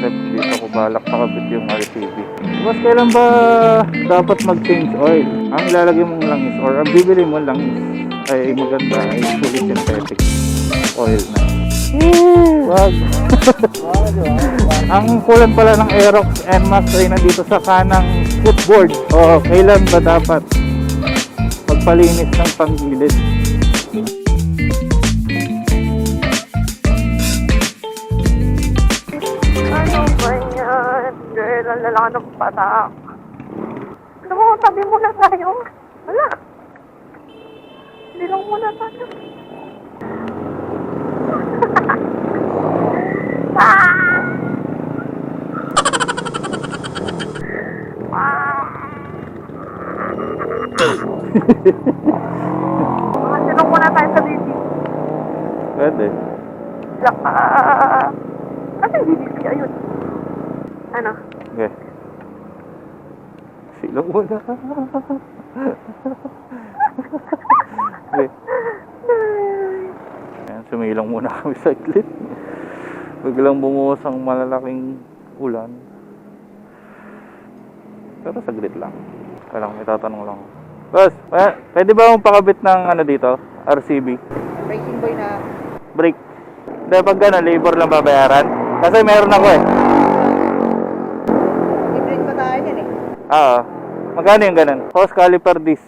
Kasi dito ko balak pakabit yung RCB. Boss, kailan ba dapat mag-change oil? Ang ilalagay mong langis or ang bibili mo langis ay maganda, ay fully synthetic oil na. Wag. Ang kulang pala ng Aerox NMAX ay nandito sa kanang footboard. O kailan ba dapat magpalinis ng panggilid? Ano ba yan? Girl, ang lalaki ng patak. Alam mo, tabi muna tayo. Wala. Hindi lang muna tayo. Sinong muna tayo sa BB? Pwede. Ano yung BBC? Ayun. Ano? Okay. Silong mo na. Okay. Ayan, sumilong muna kami sa saglit. Biglang bumuhos ang malalaking ulan. Pero saglit lang. Kailangan may tatanong lang. Boss, pwede ba mong pakabit ng ano dito? RCB? Racing boy na Brake. Hindi, pag gano'n, labor lang babayaran. Kasi meron ako eh. i-break pa tayo yan eh. Oo. Magkano yung ganun? Hose caliper disc.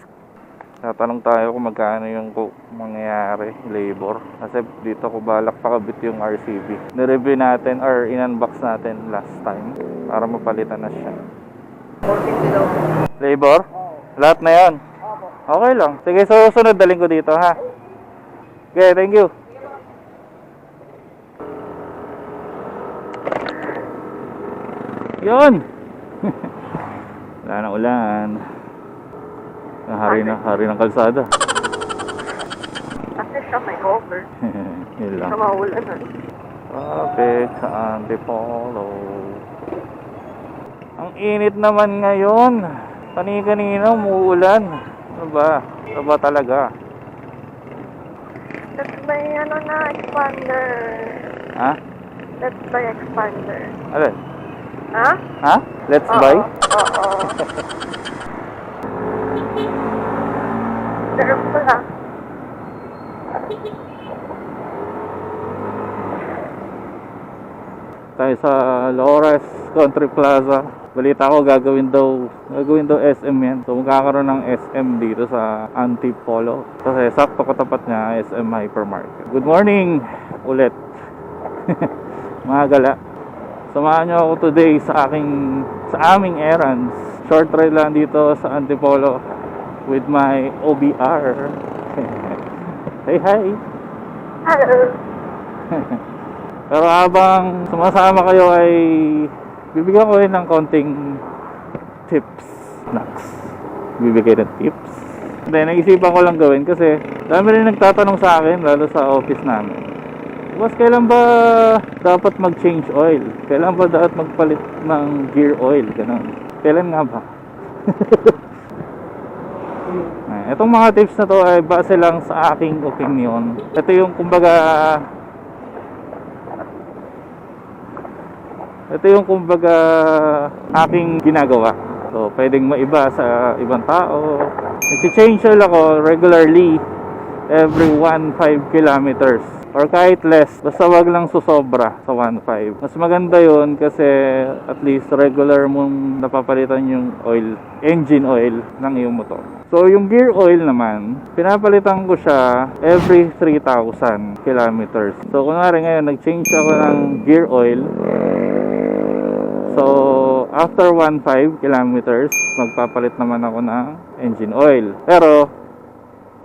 Tatanong tayo kung magkano yung mangyayari, labor. Kasi dito ko balak pakabit yung RCB. Nireview natin or in-unbox natin last time para mapalitan na siya. 450 daw. Labor? Lahat na yon. Opo. Okay lang. Sige, so susunod daling ko dito ha. Okay, thank you. Yun. Wala na ulan. Hari ng kalsada. Kasi siya may cover. Yun lang. Sa maulan na. Traffic sa Antipolo. Ang init naman ngayon. Kanina umuulan. Ano ba? Ano ba talaga? That's by ano na, expander. Ha? That's by expander. Alin? Ha? Ha? Let's buy? Oo. Pero pala. Tayo sa Lores Country Plaza. Balita ko gagawin daw SM yan. So magkakaroon ng SM dito sa Antipolo. Kasi sakto katapat niya SM Hypermarket. Good morning ulit. Mga gala. Samahan niyo ako today sa aming errands. Short ride lang dito sa Antipolo with my OBR. Hey, hi. Hello. Pero habang sumasama kayo ay bibigyan ko rin ng konting tips. Bibigay ng tips. Hindi, naisipan ko lang gawin kasi dami rin nagtatanong sa akin, lalo sa office namin. Boss, kailan ba dapat mag-change oil? Kailan ba dapat magpalit ng gear oil? Ganun. Kailan nga ba? Itong mga tips na to ay base lang sa aking opinion. Ito yung kumbaga aking ginagawa. So, pwedeng maiba sa ibang tao. Nag-change oil ako regularly every 1.5 kilometers. Or kahit less, basta wag lang susobra sa 1.5. Mas maganda yon kasi at least regular mong napapalitan yung oil, engine oil ng iyong motor. So yung gear oil naman, pinapalitan ko siya every 3,000 kilometers. So kunwari ngayon, nag-change ako ng gear oil. So after 1.5 kilometers, magpapalit naman ako ng engine oil. Pero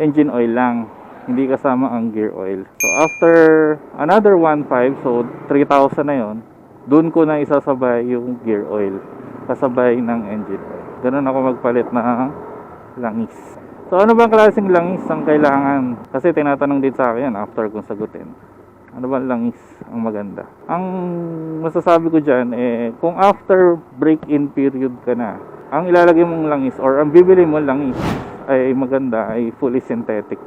engine oil lang, hindi kasama ang gear oil. So after another 1.5, so 3,000 na yon, dun ko na isasabay yung gear oil kasabay ng engine oil. Ganun ako magpalit ng langis. So ano bang klaseng langis ang kailangan? Kasi tinatanong din sa akin yan after kong sagutin. Ano ba langis ang maganda? Ang masasabi ko dyan, kung after break-in period ka na, ang ilalagay mong langis or ang bibili mo langis ay maganda, ay fully synthetic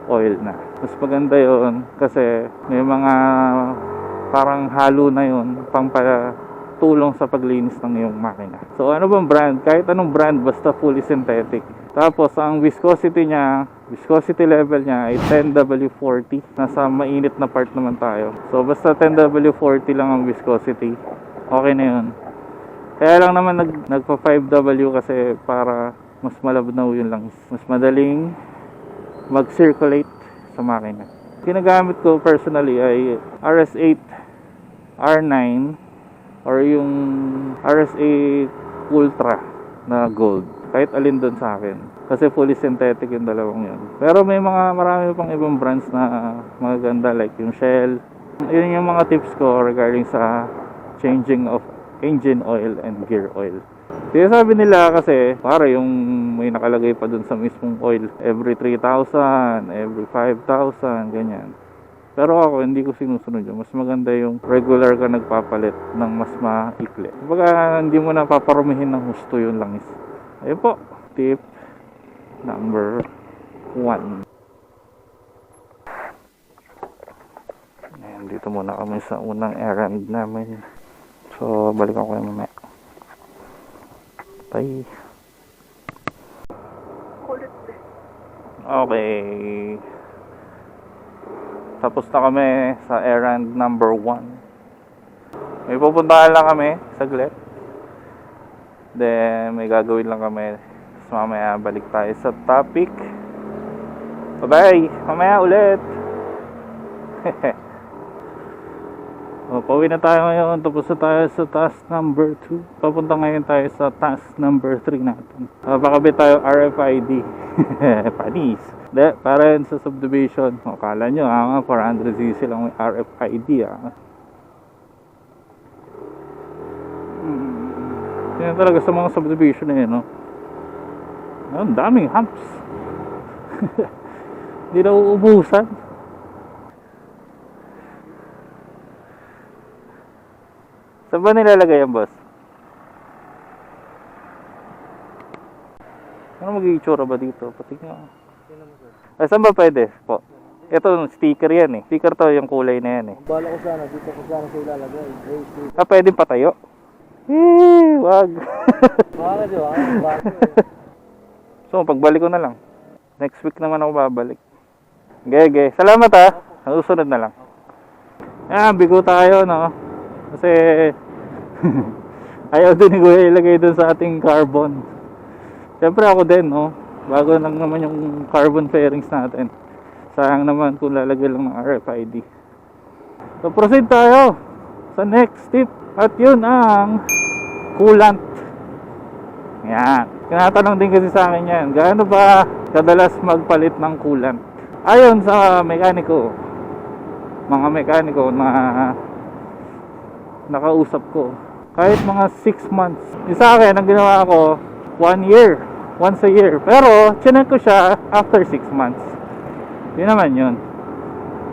oil na. Mas maganda yon kasi may mga parang halo na yon makakatulong sa paglinis ng iyong makina. So ano bang brand? Kahit anong brand, basta fully synthetic. Tapos ang viscosity niya, viscosity level niya ay 10W40. Nasa mainit na part naman tayo. So basta 10W40 lang ang viscosity. Okay na yun. Kaya lang naman nagpa 5W kasi para mas malabnaw yung langis. Mas madaling mag-circulate sa makina. Ginagamit ko personally ay RS8, R9, or yung RS8 Ultra na gold. Kahit alin doon sa akin. Kasi fully synthetic yung dalawang yun. Pero may marami pang ibang brands na magaganda like yung Shell. Yun yung mga tips ko regarding sa changing of engine oil and gear oil. Kaya sabi nila kasi para yung may nakalagay pa dun sa mismong oil every 3,000, every 5,000, ganyan. Pero ako hindi ko sinusunod yun. Mas maganda yung regular ka nagpapalit ng mas maikli. Kumbaga hindi mo na paparumihin ng husto yung langis. Ayun po, tip number 1. Ayan, dito muna kami sa unang errand namin. So balikan ko yung mamaya. Bye. Kulit. Okay. Tapos na kami sa errand number 1. May pupuntahan lang kami saglit. Then may gagawin lang kami. Tapos mamaya balik tayo sa topic. Bye-bye. Mamaya ulit. Pauwi na tayo ngayon. Tapos na tayo sa task number 2. Papunta ngayon tayo sa task number 3 natin. Pakabit tayo RFID. Panis. De, para yun sa subdivision. Kala nyo, 400cc lang may RFID. Yan talaga sa mga subdivision na yun, no? Ang daming humps. Hindi na uubusan. Saan ba nilalagay yan, boss? Ano magiging itsura ba dito? Pati nga. Ay, saan ba pwede po? Ito, sticker yan eh. Sticker to yung kulay na yan eh. Bala ko sana, dito ko sana sa ilalagay. Pwede patayo? Wag. Bakit yun? Bakit? So, pagbalik ko na lang. Next week naman ako babalik. Gege. Salamat ha. Susunod na lang. Ayan, bigo tayo, no? Kasi ayaw din ni Kuya ilagay dun sa ating carbon. Siyempre ako din, no? Bago lang naman yung carbon fairings natin. Sayang naman kung lalagay lang ng RFID. So proceed tayo sa next tip. At yun ang coolant. Yan. Tinatanong din kasi sa akin yan. Gaano ba kadalas magpalit ng coolant? Ayon sa mekaniko, mga mekaniko na nakausap ko, kahit mga 6 months. Yung sa akin, ang ginawa ko 1 year, once a year. Pero chinek ko siya after 6 months. Yun naman yun.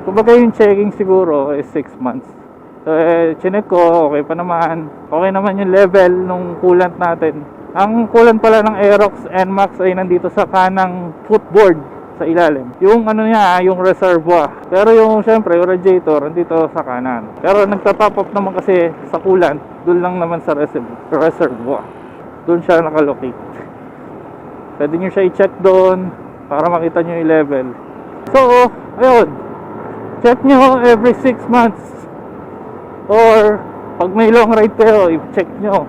Kumbaga yung checking siguro is 6 months. So chinek ko, okay pa naman. Okay naman yung level nung coolant natin. Ang coolant pala ng Aerox NMAX ay nandito sa kanang footboard sa ilalim. Yung ano niya, yung reservoir. Pero yung syempre, yung radiator nandito sa kanan. Pero nagta-top up naman kasi sa coolant, doon lang naman sa reservoir. Doon siya nakalocate. Pwede nyo siya i-check doon para makita nyo yung level. So, ayun. Check nyo every 6 months. Or, pag may long ride kayo, i-check nyo.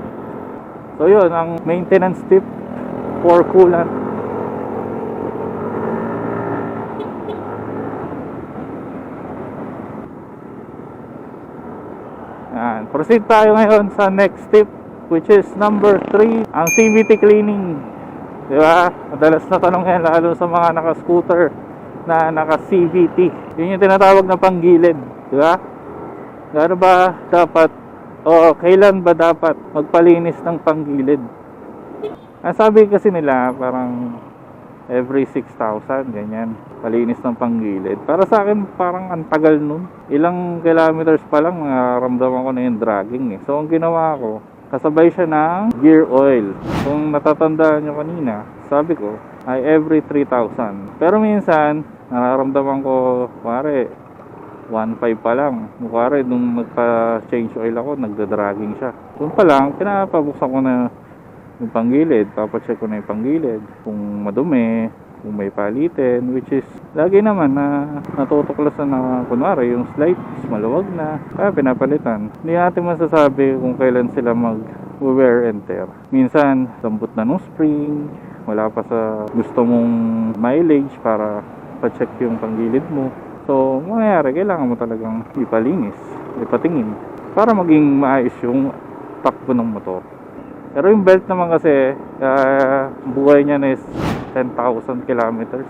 So, yun, ang maintenance tip for coolant. Yan. Proceed tayo ngayon sa next tip, which is number 3, ang CVT cleaning. Diba? Madalas na tanong yan, lalo sa mga naka-scooter na naka-CVT. Yun yung tinatawag na panggilid. Diba? Gaano ba dapat, o kailan ba dapat magpalinis ng panggilid? Ang sabi kasi nila, parang every 6,000, ganyan, palinis ng panggilid. Para sa akin, parang ang tagal nun. Ilang kilometers pa lang, nararamdaman ko na yung dragging eh. So, ang ginawa ko, kasabay siya ng gear oil. Kung natatandaan nyo kanina, sabi ko, ay every 3,000. Pero minsan, nararamdaman ko, pare, 1.5 pa lang. Mukha rin, nung nagpa-change oil ako, nagda-dragging siya. Doon pa lang, pinapabuksan ko na yung panggilid. Papacheck ko na yung panggilid. Kung madumi, kung may palitin, which is, lagi naman na natutuklasan na, kunwari, yung slight maluwag na. Kaya pinapalitan. Hindi natin masasabi kung kailan sila mag-wear and tear. Minsan, lambot na nung spring, wala pa sa gusto mong mileage para pa-check yung panggilid mo. So, mangyayari, kailangan mo talagang ipalinis, ipatingin para maging maayos yung takbo ng motor. Pero yung belt naman kasi, buhay niya na is 10,000 kilometers.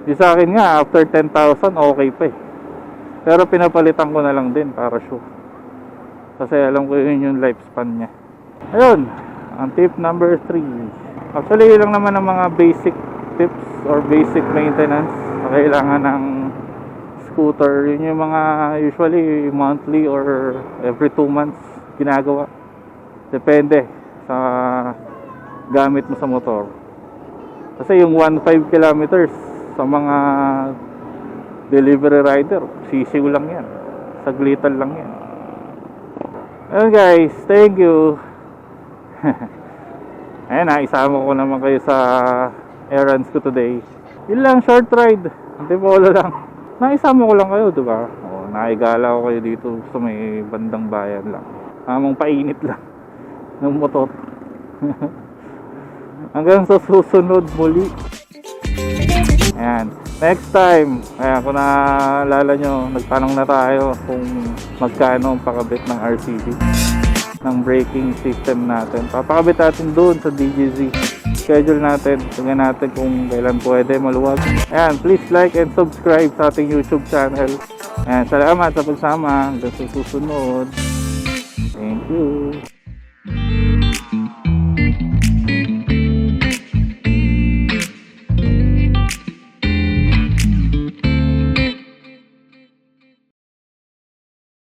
Di sa akin nga, after 10,000, okay pa eh. Pero pinapalitan ko na lang din para sure. Kasi alam ko yun yung lifespan niya. Ayun, ang tip number 3. Actually, yun lang naman ang mga basic tips or basic maintenance na kailangan ng scooter. Yun yung mga usually monthly or every 2 months ginagawa. Depende sa gamit mo sa motor. Kasi yung 1.5 kilometers sa mga delivery rider, sisiw lang yan. Saglitan lang yan. Ayun guys, thank you. Ayun na, isama ko naman kayo sa errands ko today. Yun lang, short ride. Antipolo lang. Naisama ko lang kayo, diba? O, naigala ko kayo dito sa may bandang bayan lang. Amang painit lang ng motor. Hanggang sa susunod muli. Ayan. Next time, ayan, kung naalala nyo, nagtanong na tayo kung magkano ang pakabit ng RCD ng braking system natin. Papakabit natin doon sa DGZ. Schedule natin, tingnan natin kung kailan pwede maluwag. Ayan, please like and subscribe sa ating YouTube channel. Ayan, salamat sa pagsama. Hanggang sa susunod. Thank you.